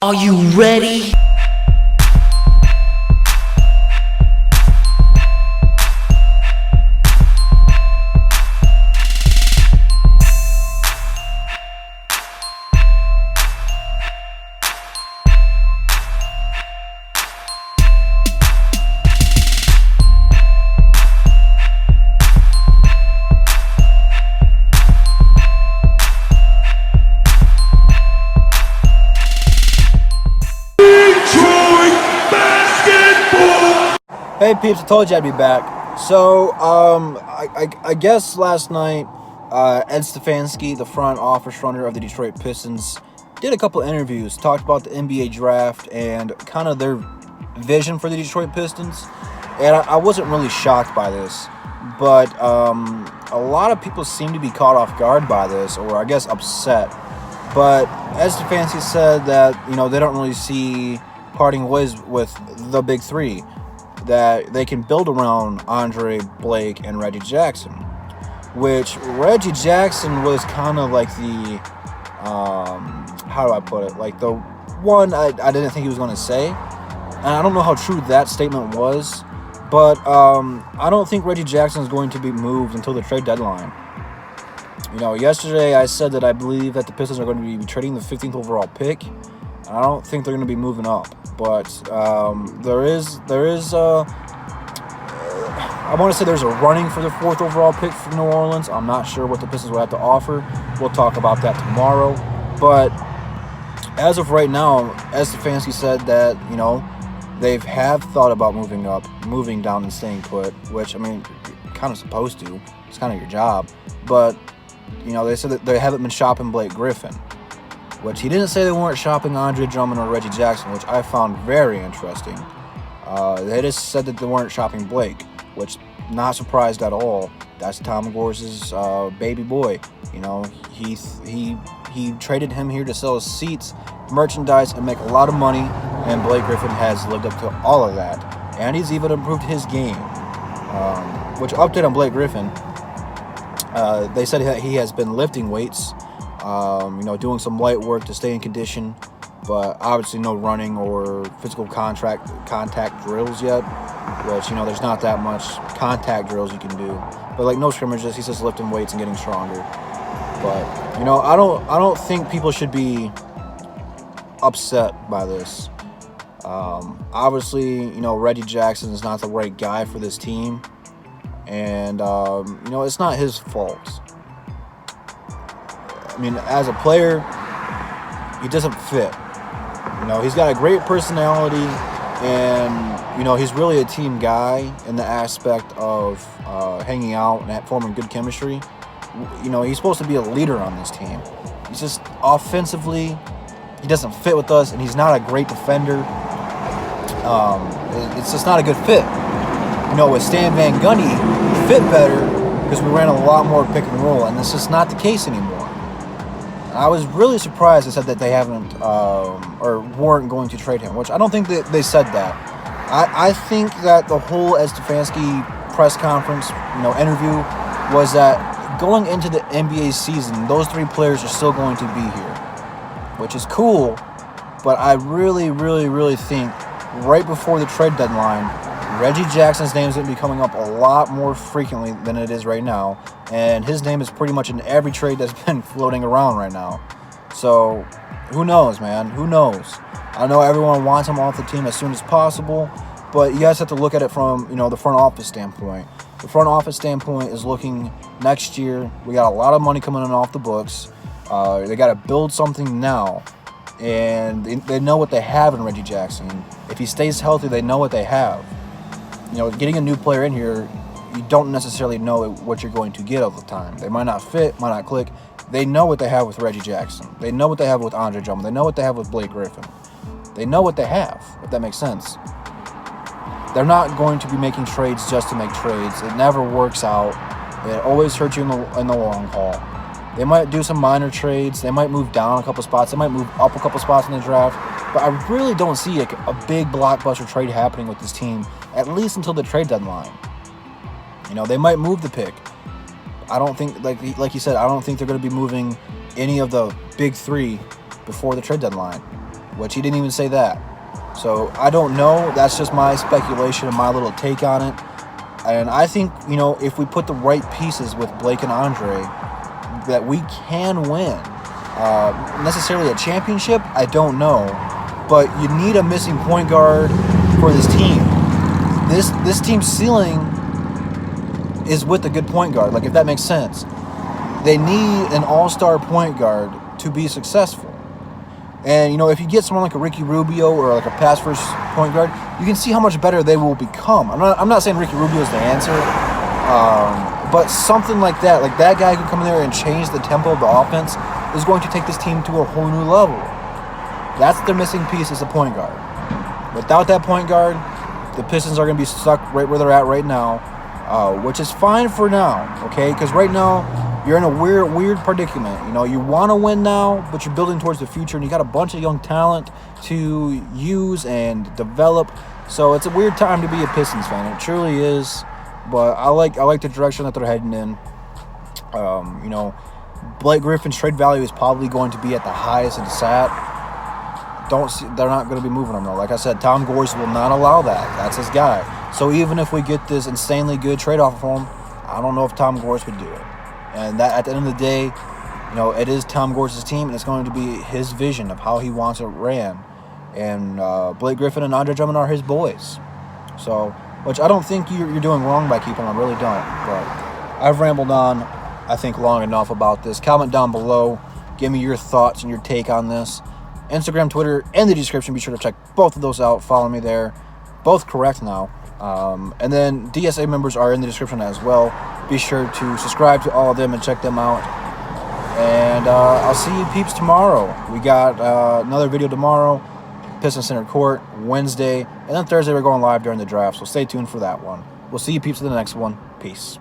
Are you ready? Hey peeps, I told you I'd be back. So, I guess last night, Ed Stefanski, the front office runner of the Detroit Pistons, did a couple interviews, talked about the NBA draft and kind of their vision for the Detroit Pistons. And I wasn't really shocked by this, but a lot of people seem to be caught off guard by this, or I guess upset. But Ed Stefanski said that, they don't really see parting ways with the big three, that they can build around Andre, Blake, and Reggie Jackson, which Reggie Jackson was kind of like the, how do I put it, like the one I didn't think he was going to say, and I don't know how true that statement was, but I don't think Reggie Jackson is going to be moved until the trade deadline. Yesterday I said that I believe that the Pistons are going to be trading the 15th overall pick. I don't think they're going to be moving up, but there is I want to say there's a running for the 4th overall pick for New Orleans. I'm not sure what the Pistons will have to offer. We'll talk about that tomorrow. But as of right now, as Stefanski said that, they have thought about moving up, moving down and staying put, which, I mean, you're kind of supposed to. It's kind of your job. But, they said that they haven't been shopping Blake Griffin, which he didn't say they weren't shopping Andre Drummond or Reggie Jackson, which I found very interesting. They just said that they weren't shopping Blake, which not surprised at all. That's Tom Gorse's baby boy. He traded him here to sell his seats, merchandise, and make a lot of money, and Blake Griffin has lived up to all of that. And he's even improved his game. Which, update on Blake Griffin, they said that he has been lifting weights, doing some light work to stay in condition, but obviously no running or physical contact drills yet, which, there's not that much contact drills you can do. But like no scrimmages, he's just lifting weights and getting stronger. But, I don't think people should be upset by this. Obviously, Reggie Jackson is not the right guy for this team, and, it's not his fault. I mean, as a player, he doesn't fit. He's got a great personality, and, he's really a team guy in the aspect of hanging out and forming good chemistry. He's supposed to be a leader on this team. He's just offensively, he doesn't fit with us, and he's not a great defender. It's just not a good fit. With Stan Van Gundy, he fit better because we ran a lot more pick and roll, and this is not the case anymore. I was really surprised they said that they haven't or weren't going to trade him, which I don't think that they said that. I think that the whole Ed Stefanski press conference, interview was that going into the NBA season, those three players are still going to be here, which is cool, but I really, really, really think right before the trade deadline, Reggie Jackson's name is going to be coming up a lot more frequently than it is right now, and his name is pretty much in every trade that's been floating around right now. So, who knows, man? Who knows? I know everyone wants him off the team as soon as possible, but you guys have to look at it from, the front office standpoint. The front office standpoint is looking next year. We got a lot of money coming in off the books. They got to build something now, and they know what they have in Reggie Jackson. If he stays healthy, they know what they have. Getting a new player in here, you don't necessarily know what you're going to get all the time. They might not fit, might not click. They know what they have with Reggie Jackson. They know what they have with Andre Drummond. They know what they have with Blake Griffin. They know what they have, if that makes sense. They're not going to be making trades just to make trades. It never works out. It always hurts you in the long haul. They might do some minor trades. They might move down a couple spots. They might move up a couple spots in the draft. But I really don't see a big blockbuster trade happening with this team, at least until the trade deadline. They might move the pick. I don't think, like you said, I don't think they're going to be moving any of the big three before the trade deadline. which he didn't even say that. So I don't know. That's just my speculation and my little take on it. And I think, if we put the right pieces with Blake and Andre, that we can win. Necessarily a championship, I don't know. But you need a missing point guard for this team. This team's ceiling is with a good point guard, like if that makes sense. They need an all-star point guard to be successful. And, if you get someone like a Ricky Rubio or like a pass-first point guard, you can see how much better they will become. I'm not saying Ricky Rubio is the answer, but something like that guy who can come in there and change the tempo of the offense is going to take this team to a whole new level. That's their missing piece, is a point guard. Without that point guard, the Pistons are going to be stuck right where they're at right now, which is fine for now, okay? Because right now, you're in a weird predicament. You want to win now, but you're building towards the future, and you got a bunch of young talent to use and develop. So it's a weird time to be a Pistons fan. It truly is. But I like the direction that they're heading in. Blake Griffin's trade value is probably going to be at the highest it's at. They're not going to be moving him though. Like I said, Tom Gores will not allow that. That's his guy. So even if we get this insanely good trade offer for him, I don't know if Tom Gores would do it. And that, at the end of the day, it is Tom Gores' team, and it's going to be his vision of how he wants it ran. And Blake Griffin and Andre Drummond are his boys. So, which I don't think you're doing wrong by keeping them. I really don't. But I've rambled on, I think, long enough about this. Comment down below. Give me your thoughts and your take on this. Instagram, Twitter, and the description. Be sure to check both of those out. Follow me there. Both correct now. And then DSA members are in the description as well. Be sure to subscribe to all of them and check them out. And I'll see you peeps tomorrow. We got another video tomorrow. Pistons Center Court, Wednesday. And then Thursday we're going live during the draft. So stay tuned for that one. We'll see you peeps in the next one. Peace.